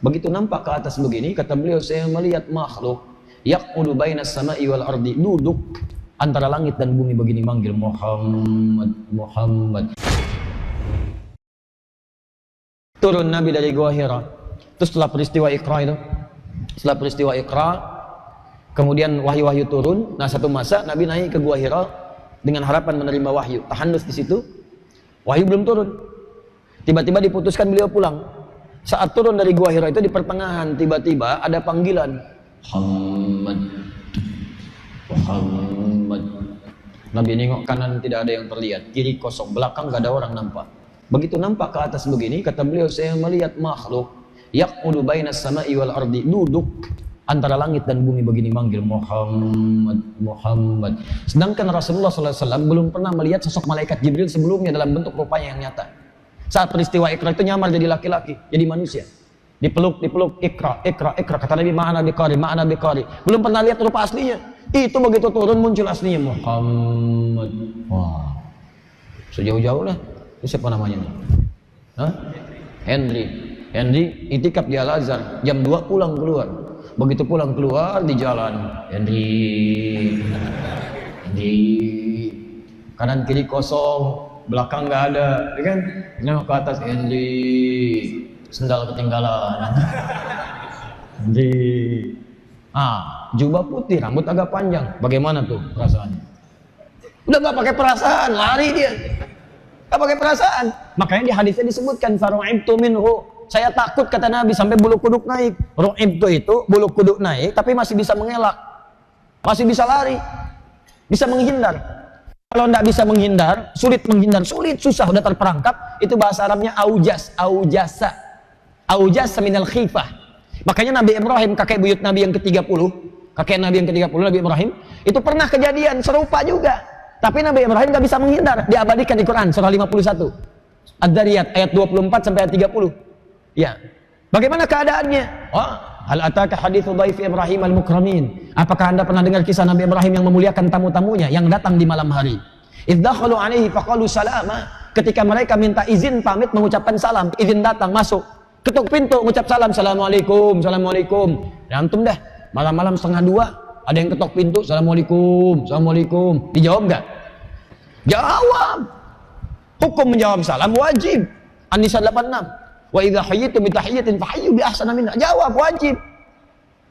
Begitu nampak ke atas begini, kata beliau, saya melihat makhluk yaqulu bainas sama'i wal ardi, duduk antara langit dan bumi begini, manggil Muhammad, Muhammad. Turun Nabi dari Gua Hira. Terus setelah peristiwa Iqra itu, setelah peristiwa Iqra, kemudian wahyu-wahyu turun. Nah, satu masa Nabi naik ke Gua Hira dengan harapan menerima wahyu. Tahannus di situ. Wahyu belum turun. Tiba-tiba diputuskan beliau pulang. Saat turun dari Gua Hira itu di pertengahan tiba-tiba ada panggilan, Muhammad, Muhammad. Nabi nengok kanan tidak ada yang terlihat, kiri kosong, belakang gak ada orang nampak. Begitu nampak ke atas begini, kata beliau, saya melihat makhluk yaqulu bainas sama'i wal ardi, duduk antara langit dan bumi begini, manggil Muhammad, Muhammad. Sedangkan Rasulullah SAW belum pernah melihat sosok malaikat Jibril sebelumnya dalam bentuk rupanya yang nyata. Saat peristiwa Iqra itu nyamar jadi laki-laki, jadi manusia. Dipeluk, Iqra, Iqra, Iqra. Kata Nabi, ma'ana biqari, ma'ana biqari. Belum pernah lihat rupa aslinya. Itu begitu turun muncul aslinya, Muhammad. Wah, sejauh-jauh lah. Itu siapa namanya nih? Hah? Henry itikaf di Al-Azhar, jam 2 pulang keluar. Begitu pulang keluar di jalan, Henry, kanan kiri kosong, belakang nggak ada, ya kan? Nengok ke atas, Henry, sendal ketinggalan. Henry, jubah putih, rambut agak panjang. Bagaimana tuh perasaannya? Udah nggak pakai perasaan, lari dia. Nggak pakai perasaan. Makanya di hadisnya disebutkan faru'ibtu minhu. Saya takut, kata Nabi, sampai bulu kuduk naik. Ru'ibtu itu bulu kuduk naik, tapi masih bisa mengelak, masih bisa lari, bisa menghindar. Kalau tidak bisa menghindar, sulit menghindar, sulit, susah, udah terperangkap. Itu bahasa Arabnya aujas, aujasa, aujasa minal khifah. Makanya Nabi Ibrahim, kakek buyut Nabi yang ke-30, kakek Nabi yang ke-30, Nabi Ibrahim, itu pernah kejadian serupa juga. Tapi Nabi Ibrahim nggak bisa menghindar, diabadikan di Quran surah 51 Ad-Dariyat ayat 24 sampai ayat 30. Ya, bagaimana keadaannya? Hal ataka haditsu dhaif Ibrahim al-mukramin. Apakah Anda pernah dengar kisah Nabi Ibrahim yang memuliakan tamu-tamunya yang datang di malam hari? Idz dakhalu alaihi faqalu salama. Ketika mereka minta izin pamit mengucapkan salam, izin datang masuk, ketuk pintu mengucap salam, assalamualaikum, assalamualaikum. Ya, antum dah malam-malam 1:30 ada yang ketok pintu, assalamualaikum, assalamualaikum. Dijawab enggak? Jawab. Hukum menjawab salam wajib. An-Nisa 86. Wa idza hayyitum bi tahiyyatin fahayyu bi ahsana minha. Jawab wajib.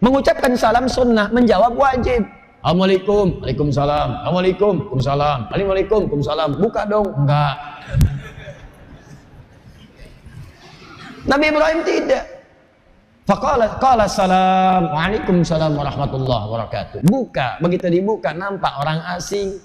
Mengucapkan salam sunnah, menjawab wajib. Assalamualaikum, waalaikumsalam. Assalamualaikum, waalaikumsalam. Assalamualaikum, waalaikumsalam. Buka dong. Enggak. Nabi Ibrahim tidak. Qala salam, waalaikumsalam warahmatullahi wabarakatuh. Buka, begitu dibuka nampak orang asing.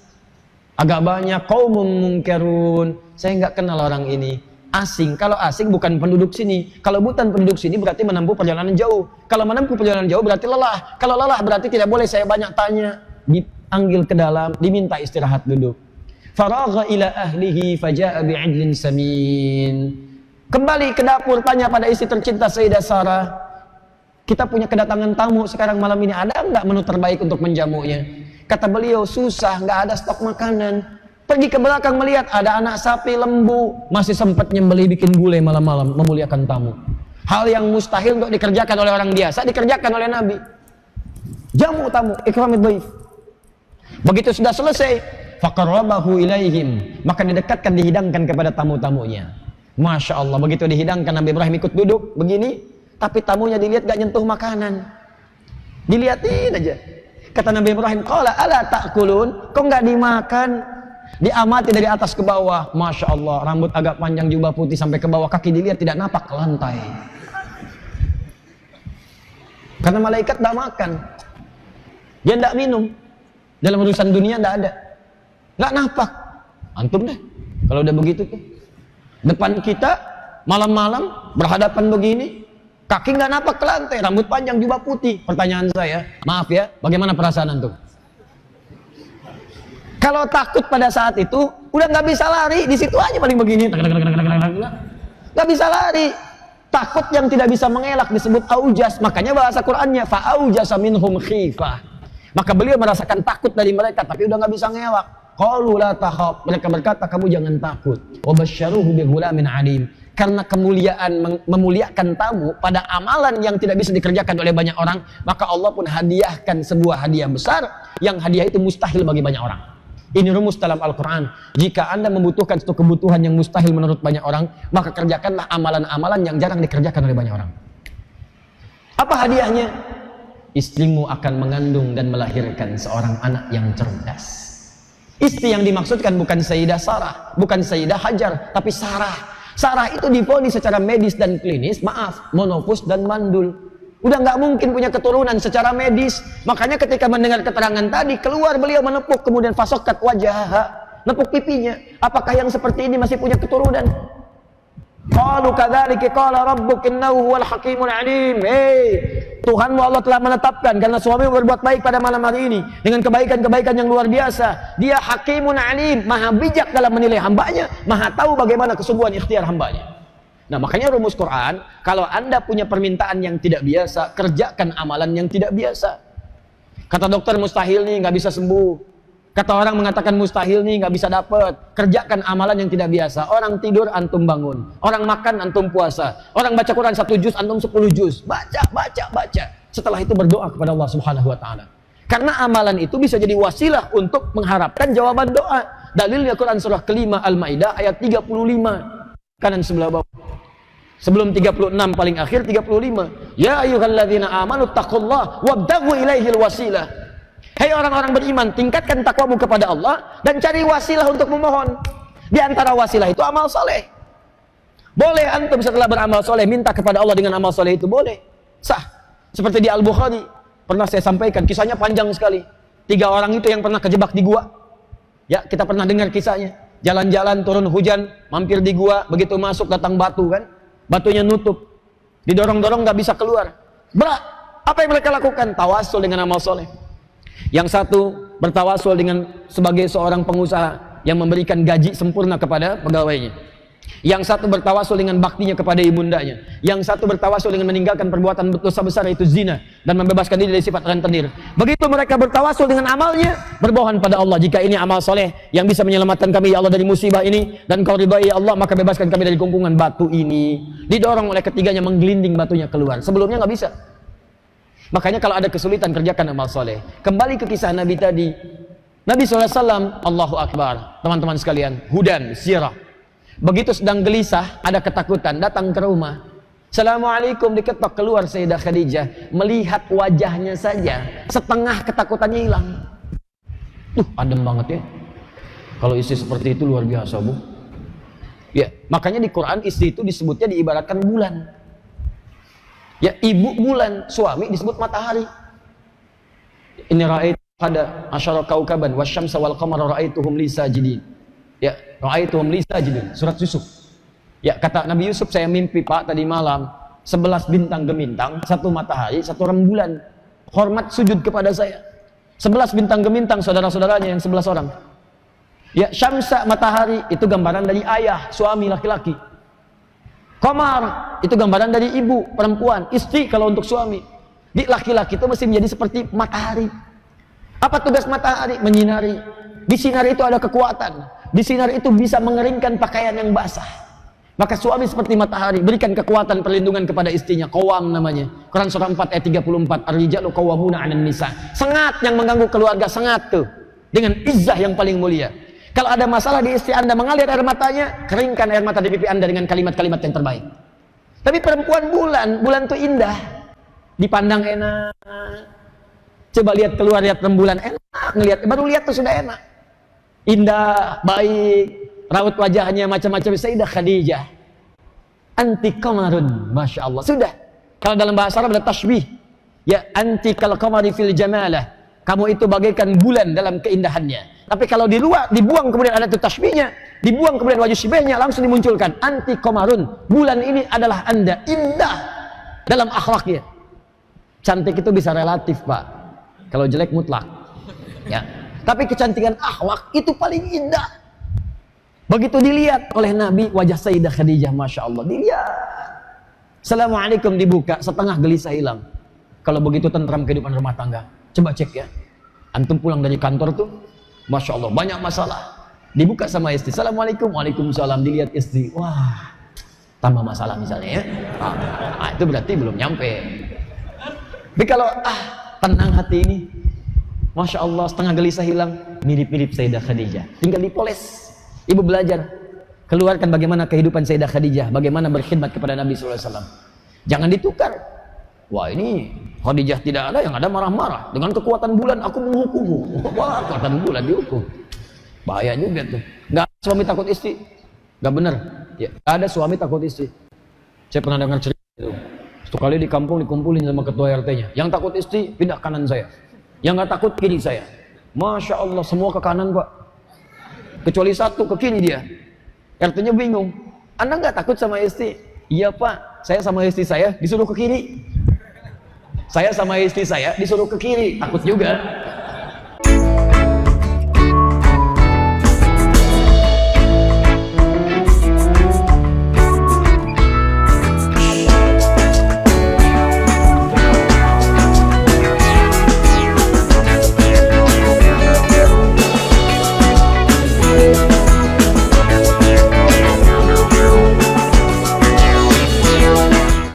Agak banyak qaumun munkarun. Saya enggak kenal orang ini. Asing, kalau asing bukan penduduk sini. Kalau bukan penduduk sini berarti menempuh perjalanan jauh. Kalau menempuh perjalanan jauh berarti lelah. Kalau lelah berarti tidak boleh saya banyak tanya. Dipanggil ke dalam, diminta istirahat duduk. Faragha ila ahlihi faja'a bi'idlin samin. Kembali ke dapur, tanya pada istri tercinta Sayyidah Sarah, kita punya kedatangan tamu sekarang malam ini, ada enggak menu terbaik untuk menjamunya? Kata beliau, susah, enggak ada stok makanan. Pergi ke belakang melihat ada anak sapi lembu, masih sempat nyembelih bikin gulai malam-malam memuliakan tamu. Hal yang mustahil untuk dikerjakan oleh orang biasa dikerjakan oleh Nabi. Jamu tamu, ikramid dhaif. Begitu sudah selesai, faqarrabahu ilaihim, maka didekatkan, dihidangkan kepada tamu-tamunya. Masya Allah, begitu dihidangkan Nabi Ibrahim ikut duduk begini, tapi tamunya dilihat gak nyentuh makanan, dilihatin aja. Kata Nabi Ibrahim, qala ala ta'kulun, kok gak dimakan? Diamati dari atas ke bawah, Masya Allah, rambut agak panjang, jubah putih sampai ke bawah, kaki dilihat tidak napak ke lantai. Karena malaikat tidak makan, dia tidak minum, dalam urusan dunia tidak ada, nggak napak. Antum deh, kalau udah begitu tuh, depan kita malam-malam berhadapan begini, kaki nggak napak ke lantai, rambut panjang, jubah putih. Pertanyaan saya, maaf ya, bagaimana perasaan antum? Kalau takut pada saat itu, udah nggak bisa lari, di situ aja paling begini, nggak bisa lari. Takut yang tidak bisa mengelak disebut aujas, makanya bahasa Qur'annya fa'aujasa minhum khifah. Maka beliau merasakan takut dari mereka, tapi udah nggak bisa ngelak. Qalu la takhaf, mereka berkata kamu jangan takut. Wa basyaruhu bi ghulamin alim, karena kemuliaan memuliakan tamu pada amalan yang tidak bisa dikerjakan oleh banyak orang, maka Allah pun hadiahkan sebuah hadiah besar yang hadiah itu mustahil bagi banyak orang. Ini rumus dalam Al-Quran. Jika Anda membutuhkan satu kebutuhan yang mustahil menurut banyak orang, maka kerjakanlah amalan-amalan yang jarang dikerjakan oleh banyak orang. Apa hadiahnya? Istrimu akan mengandung dan melahirkan seorang anak yang cerdas. Istri yang dimaksudkan bukan Sayyidah Sarah, bukan Sayyidah Hajar, tapi Sarah. Sarah itu divonis secara medis dan klinis, maaf, monofus dan mandul. Udah nggak mungkin punya keturunan secara medis. Makanya ketika mendengar keterangan tadi, keluar beliau menepuk, kemudian fasokat wajah, nepuk pipinya. Apakah yang seperti ini masih punya keturunan? Qalu kadzalika qala rabbuk innahu huwal hakimul alim. Tuhanmu Allah telah menetapkan karena suamimu berbuat baik pada malam hari ini dengan kebaikan-kebaikan yang luar biasa. Dia hakimun alim, maha bijak dalam menilai hambanya, maha tahu bagaimana kesungguhan ikhtiar hambanya. Nah, makanya rumus Quran, kalau Anda punya permintaan yang tidak biasa, kerjakan amalan yang tidak biasa. Kata dokter mustahil nih, nggak bisa sembuh. Kata orang mengatakan mustahil nih, nggak bisa dapat. Kerjakan amalan yang tidak biasa. Orang tidur, antum bangun. Orang makan, antum puasa. Orang baca Quran 1 juz, antum 10 juz. Baca. Setelah itu berdoa kepada Allah Subhanahu wa Ta'ala. Karena amalan itu bisa jadi wasilah untuk mengharapkan jawaban doa. Dalilnya Quran surah kelima Al-Maidah ayat 35. Kanan sebelah bawah. Sebelum 36 paling akhir 35. Ya ayyuhalladzina amanu taqullaha wabtaghu ilaihil wasilah. Hei orang-orang beriman, tingkatkan takwamu kepada Allah dan cari wasilah untuk memohon. Di antara wasilah itu amal soleh. Boleh antum setelah beramal soleh minta kepada Allah dengan amal soleh itu, boleh, sah. Seperti di Al-Bukhari pernah saya sampaikan, kisahnya panjang sekali. 3 orang itu yang pernah kejebak di gua. Ya, kita pernah dengar kisahnya. Jalan-jalan turun hujan, mampir di gua, begitu masuk datang batu kan, batunya nutup, didorong-dorong nggak bisa keluar. Berat. Apa yang mereka lakukan? Tawasul dengan amal soleh. Yang satu bertawasul dengan sebagai seorang pengusaha yang memberikan gaji sempurna kepada pegawainya. Yang satu bertawasul dengan baktinya kepada ibundanya. Yang satu bertawasul dengan meninggalkan perbuatan dosa besar yaitu zina dan membebaskan diri dari sifat rentenir. Begitu mereka bertawasul dengan amalnya, berbohong pada Allah, jika ini amal soleh yang bisa menyelamatkan kami ya Allah dari musibah ini dan kau ridhai ya Allah, maka bebaskan kami dari kungkungan batu ini. Didorong oleh ketiganya, menggelinding batunya keluar. Sebelumnya nggak bisa. Makanya kalau ada kesulitan, kerjakan amal soleh. Kembali ke kisah Nabi tadi. Nabi SAW, Allahu Akbar, teman-teman sekalian, hudan, sirah. Begitu sedang gelisah, ada ketakutan, datang ke rumah. Assalamualaikum, diketok, keluar Sayyidah Khadijah. Melihat wajahnya saja, setengah ketakutannya hilang. Adem banget ya. Kalau istri seperti itu luar biasa, Bu. Ya, makanya di Quran istri itu disebutnya diibaratkan bulan. Ya, ibu bulan, suami disebut matahari. Inni ra'aitu hada asyara kaukaban wasyamsa wal qamara ra'aituhum li sajidin. Ya, ra'aituhum li sajidin. Surat Yusuf. Ya, kata Nabi Yusuf, saya mimpi Pak tadi malam 11 bintang gemintang, 1 matahari, 1 rembulan. Hormat sujud kepada saya. 11 bintang gemintang saudara-saudaranya yang 11 orang. Ya, syamsa matahari itu gambaran dari ayah, suami laki-laki. Qamar itu gambaran dari ibu, perempuan, istri kalau untuk suami. Di laki-laki itu mesti menjadi seperti matahari. Apa tugas matahari? Menyinari. Di sinar itu ada kekuatan. Di sinar itu bisa mengeringkan pakaian yang basah. Maka suami seperti matahari, berikan kekuatan perlindungan kepada istrinya. Qawam namanya. Quran surah 4 ayat 34. Ar-rijalu qawwamuna 'alan nisa. Sengat yang mengganggu keluarga, sengat tuh. Dengan izzah yang paling mulia. Kalau ada masalah di istri Anda mengalir air matanya, keringkan air mata di pipi Anda dengan kalimat-kalimat yang terbaik. Tapi perempuan bulan tuh indah. Dipandang enak. Coba lihat keluar, lihat rembulan, enak ngelihat. Baru lihat tuh sudah enak. Indah, baik, raut wajahnya macam-macam. Sayyidah Khadijah. Anti qamarun, Masya Allah. Sudah. Kalau dalam bahasa Arab ada tashbih. Ya, anti kal qamari fil jamalah. Kamu itu bagaikan bulan dalam keindahannya. Tapi kalau di luar, dibuang kemudian ada itu tasbihnya, dibuang kemudian wajah syibahnya, langsung dimunculkan anti qamarun. Bulan ini adalah Anda, indah dalam akhlaknya. Cantik itu bisa relatif, Pak. Kalau jelek mutlak. Ya. Tapi kecantikan akhlak itu paling indah. Begitu dilihat oleh Nabi, wajah Sayyidah Khadijah, Masya Allah, dilihat. Assalamualaikum dibuka, setengah gelisah hilang. Kalau begitu tentram kehidupan rumah tangga. Coba cek ya. Antum pulang dari kantor tuh, Masya Allah, banyak masalah. Dibuka sama istri. Assalamualaikum, waalaikumsalam. Dilihat istri. Wah, tambah masalah misalnya ya. Itu berarti belum nyampe. Tapi kalau tenang hati ini, Masya Allah, setengah gelisah hilang, mirip-mirip Sayyidah Khadijah, tinggal dipoles. Ibu belajar, keluarkan bagaimana kehidupan Sayyidah Khadijah, bagaimana berkhidmat kepada Nabi SAW. Jangan ditukar. Wah, ini Khadijah tidak ada, yang ada marah-marah. Dengan kekuatan bulan aku menghukummu. Wah, kekuatan bulan dihukum. Bahaya juga tuh. Nggak ada suami takut istri. Nggak benar. Ya, nggak ada suami takut istri. Saya pernah dengar cerita itu. Satu kali di kampung dikumpulin sama ketua RT-nya. Yang takut istri pindah kanan saya. Yang nggak takut kiri saya. Masya Allah, semua ke kanan Pak. Kecuali satu ke kiri dia. RT-nya bingung. Anda nggak takut sama istri? Iya Pak, saya sama istri saya disuruh ke kiri. Saya sama istri saya disuruh ke kiri. Takut juga.